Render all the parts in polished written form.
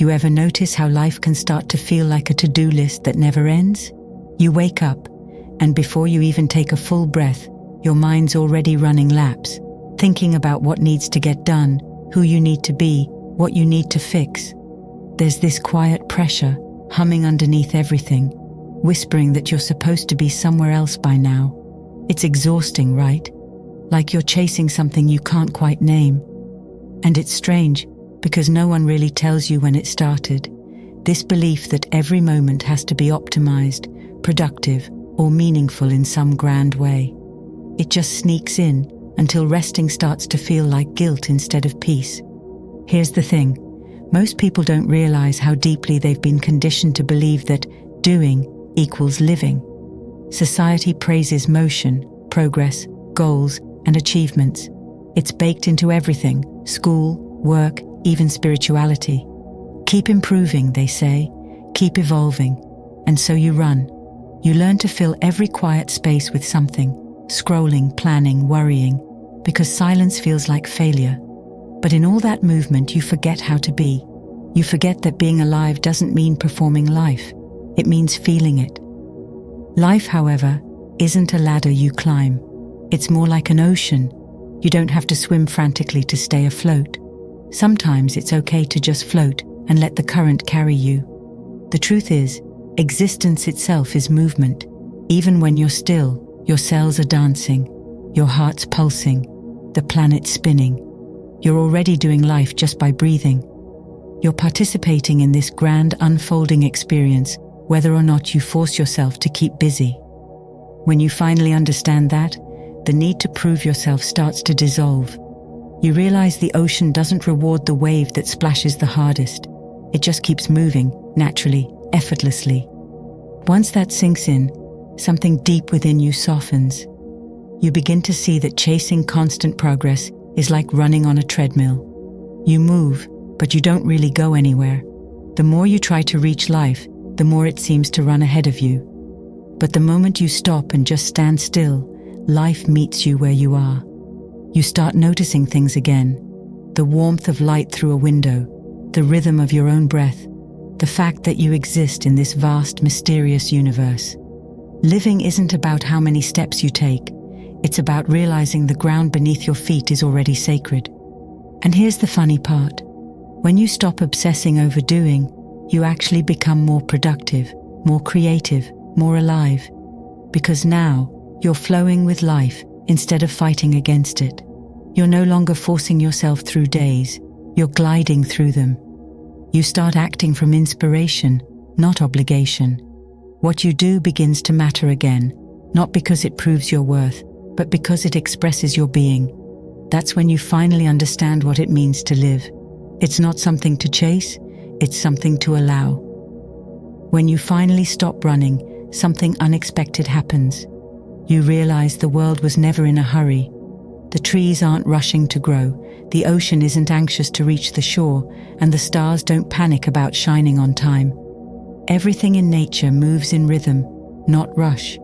You ever notice how life can start to feel like a to-do list that never ends? You wake up, and before you even take a full breath, your mind's already running laps, thinking about what needs to get done, who you need to be, what you need to fix. There's this quiet pressure humming underneath everything, whispering that you're supposed to be somewhere else by now. It's exhausting, right? Like you're chasing something you can't quite name. And it's strange, because no one really tells you when it started. This belief that every moment has to be optimized, productive, or meaningful in some grand way. It just sneaks in until resting starts to feel like guilt instead of peace. Here's the thing. Most people don't realize how deeply they've been conditioned to believe that doing equals living. Society praises motion, progress, goals, and achievements. It's baked into everything: school, work, even spirituality. Keep improving, they say. Keep evolving. And so you run. You learn to fill every quiet space with something, scrolling, planning, worrying, because silence feels like failure. But in all that movement, you forget how to be. You forget that being alive doesn't mean performing life. It means feeling it. Life, however, isn't a ladder you climb. It's more like an ocean. You don't have to swim frantically to stay afloat. Sometimes it's okay to just float and let the current carry you. The truth is, existence itself is movement. Even when you're still, your cells are dancing, your heart's pulsing, the planet's spinning. You're already doing life just by breathing. You're participating in this grand unfolding experience, whether or not you force yourself to keep busy. When you finally understand that, the need to prove yourself starts to dissolve. You realize the ocean doesn't reward the wave that splashes the hardest. It just keeps moving, naturally, effortlessly. Once that sinks in, something deep within you softens. You begin to see that chasing constant progress is like running on a treadmill. You move, but you don't really go anywhere. The more you try to reach life, the more it seems to run ahead of you. But the moment you stop and just stand still, life meets you where you are. You start noticing things again. The warmth of light through a window, the rhythm of your own breath, the fact that you exist in this vast, mysterious universe. Living isn't about how many steps you take. It's about realizing the ground beneath your feet is already sacred. And here's the funny part. When you stop obsessing over doing, you actually become more productive, more creative, more alive. Because now, you're flowing with life instead of fighting against it. You're no longer forcing yourself through days. You're gliding through them. You start acting from inspiration, not obligation. What you do begins to matter again, not because it proves your worth, but because it expresses your being. That's when you finally understand what it means to live. It's not something to chase, it's something to allow. When you finally stop running, something unexpected happens. You realize the world was never in a hurry. The trees aren't rushing to grow, the ocean isn't anxious to reach the shore, and the stars don't panic about shining on time. Everything in nature moves in rhythm, not rush,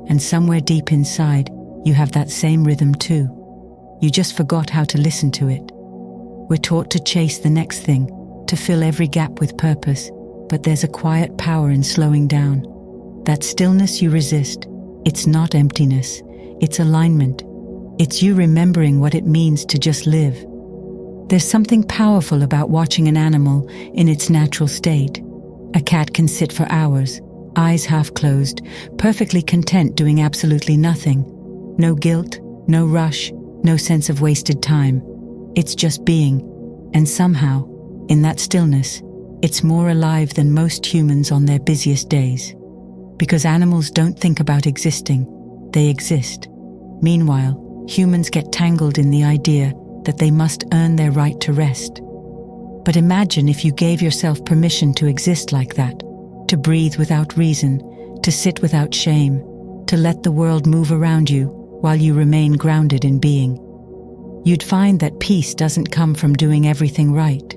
and somewhere deep inside, you have that same rhythm too. You just forgot how to listen to it. We're taught to chase the next thing, to fill every gap with purpose, but there's a quiet power in slowing down. That stillness you resist, it's not emptiness, it's alignment. It's you remembering what it means to just live. There's something powerful about watching an animal in its natural state. A cat can sit for hours, eyes half closed, perfectly content doing absolutely nothing. No guilt, no rush, no sense of wasted time. It's just being. And somehow, in that stillness, it's more alive than most humans on their busiest days. Because animals don't think about existing, they exist. Meanwhile, humans get tangled in the idea that they must earn their right to rest. But imagine if you gave yourself permission to exist like that, to breathe without reason, to sit without shame, to let the world move around you while you remain grounded in being. You'd find that peace doesn't come from doing everything right.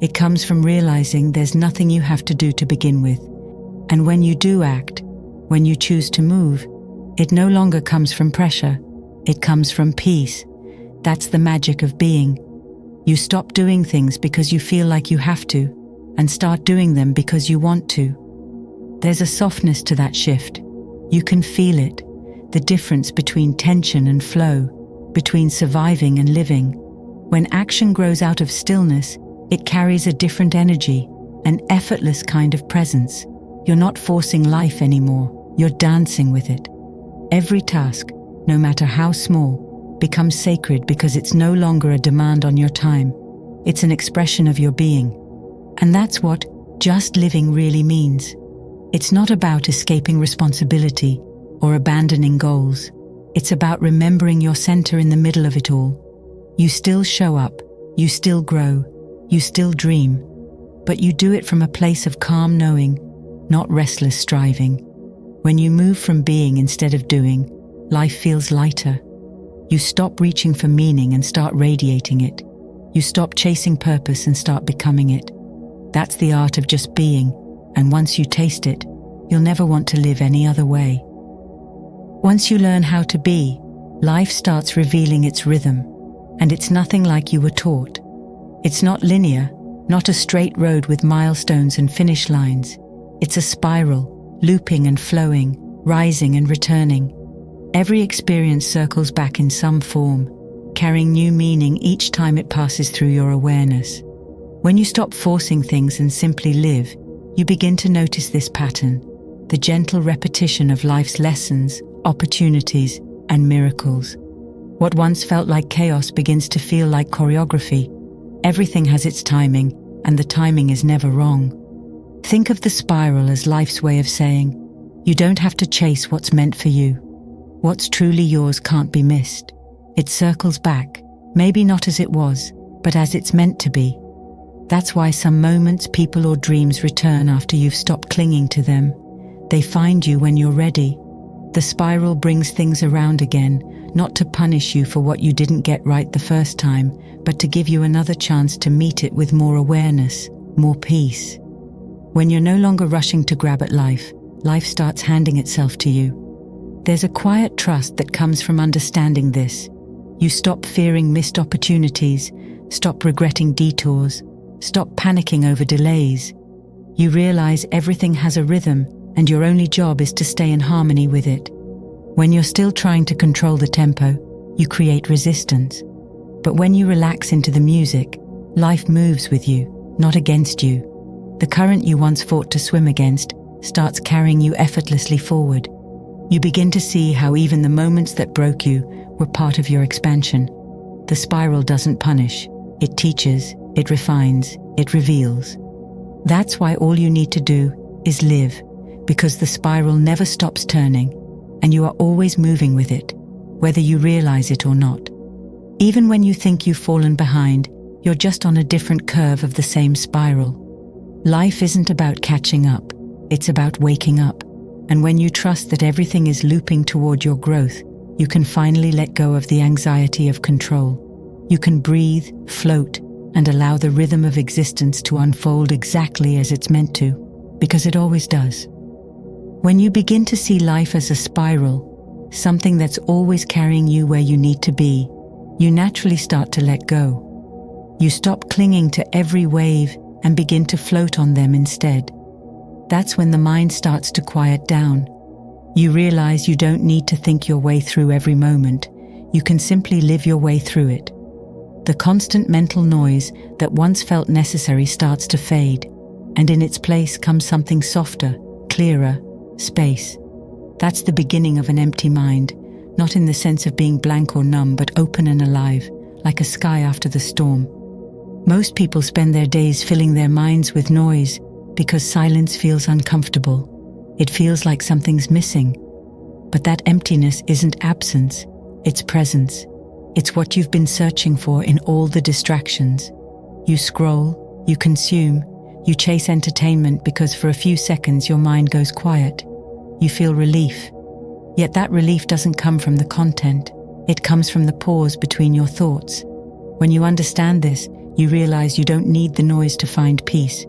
It comes from realizing there's nothing you have to do to begin with. And when you do act, when you choose to move, it no longer comes from pressure. It comes from peace. That's the magic of being. You stop doing things because you feel like you have to, and start doing them because you want to. There's a softness to that shift. You can feel it, the difference between tension and flow, between surviving and living. When action grows out of stillness, it carries a different energy, an effortless kind of presence. You're not forcing life anymore, you're dancing with it. Every task, no matter how small, becomes sacred because it's no longer a demand on your time. It's an expression of your being. And that's what just living really means. It's not about escaping responsibility or abandoning goals. It's about remembering your center in the middle of it all. You still show up, you still grow, you still dream, but you do it from a place of calm knowing, not restless striving. When you move from being instead of doing, life feels lighter. You stop reaching for meaning and start radiating it. You stop chasing purpose and start becoming it. That's the art of just being, and once you taste it, you'll never want to live any other way. Once you learn how to be, life starts revealing its rhythm, and it's nothing like you were taught. It's not linear, not a straight road with milestones and finish lines. It's a spiral, looping and flowing, rising and returning. Every experience circles back in some form, carrying new meaning each time it passes through your awareness. When you stop forcing things and simply live, you begin to notice this pattern, the gentle repetition of life's lessons, opportunities, and miracles. What once felt like chaos begins to feel like choreography. Everything has its timing, and the timing is never wrong. Think of the spiral as life's way of saying, you don't have to chase what's meant for you. What's truly yours can't be missed. It circles back, maybe not as it was, but as it's meant to be. That's why some moments, people, or dreams return after you've stopped clinging to them. They find you when you're ready. The spiral brings things around again, not to punish you for what you didn't get right the first time, but to give you another chance to meet it with more awareness, more peace. When you're no longer rushing to grab at life, life starts handing itself to you. There's a quiet trust that comes from understanding this. You stop fearing missed opportunities, stop regretting detours, stop panicking over delays. You realize everything has a rhythm, and your only job is to stay in harmony with it. When you're still trying to control the tempo, you create resistance. But when you relax into the music, life moves with you, not against you. The current you once fought to swim against starts carrying you effortlessly forward. You begin to see how even the moments that broke you were part of your expansion. The spiral doesn't punish. It teaches, it refines, it reveals. That's why all you need to do is live, because the spiral never stops turning, and you are always moving with it, whether you realize it or not. Even when you think you've fallen behind, you're just on a different curve of the same spiral. Life isn't about catching up, it's about waking up. And when you trust that everything is looping toward your growth, you can finally let go of the anxiety of control. You can breathe, float, and allow the rhythm of existence to unfold exactly as it's meant to, because it always does. When you begin to see life as a spiral, something that's always carrying you where you need to be, you naturally start to let go. You stop clinging to every wave and begin to float on them instead. That's when the mind starts to quiet down. You realize you don't need to think your way through every moment. You can simply live your way through it. The constant mental noise that once felt necessary starts to fade, and in its place comes something softer, clearer, space. That's the beginning of an empty mind, not in the sense of being blank or numb, but open and alive, like a sky after the storm. Most people spend their days filling their minds with noise because silence feels uncomfortable. It feels like something's missing. But that emptiness isn't absence, it's presence. It's what you've been searching for in all the distractions. You scroll, you consume, you chase entertainment because for a few seconds your mind goes quiet. You feel relief. Yet that relief doesn't come from the content. It comes from the pause between your thoughts. When you understand this, you realize you don't need the noise to find peace.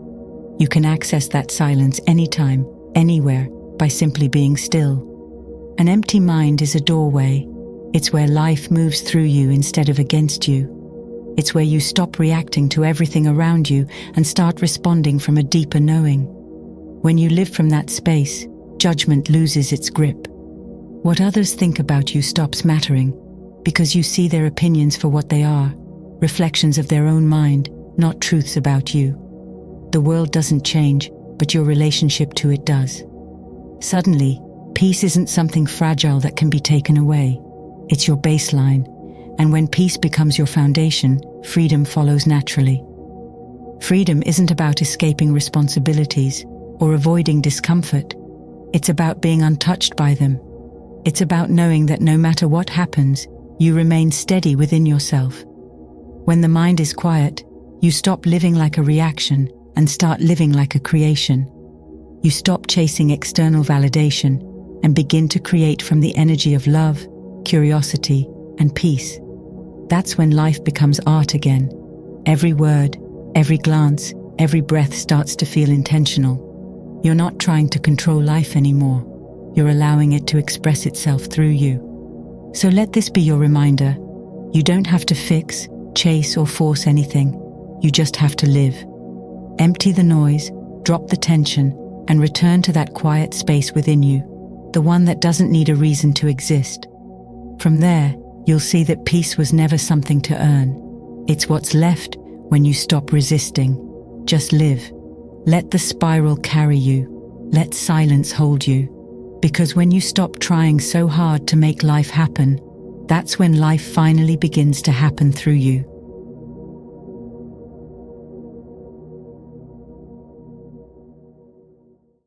You can access that silence anytime, anywhere, by simply being still. An empty mind is a doorway. It's where life moves through you instead of against you. It's where you stop reacting to everything around you and start responding from a deeper knowing. When you live from that space, judgment loses its grip. What others think about you stops mattering, because you see their opinions for what they are, reflections of their own mind, not truths about you. The world doesn't change, but your relationship to it does. Suddenly, peace isn't something fragile that can be taken away. It's your baseline, and when peace becomes your foundation, freedom follows naturally. Freedom isn't about escaping responsibilities or avoiding discomfort. It's about being untouched by them. It's about knowing that no matter what happens, you remain steady within yourself. When the mind is quiet, you stop living like a reaction and start living like a creation. You stop chasing external validation and begin to create from the energy of love, curiosity, and peace. That's when life becomes art again. Every word, every glance, every breath starts to feel intentional. You're not trying to control life anymore. You're allowing it to express itself through you. So let this be your reminder. You don't have to fix, chase, or force anything. You just have to live. Empty the noise, drop the tension, and return to that quiet space within you, the one that doesn't need a reason to exist. From there, you'll see that peace was never something to earn. It's what's left when you stop resisting. Just live. Let the spiral carry you. Let silence hold you. Because when you stop trying so hard to make life happen, that's when life finally begins to happen through you.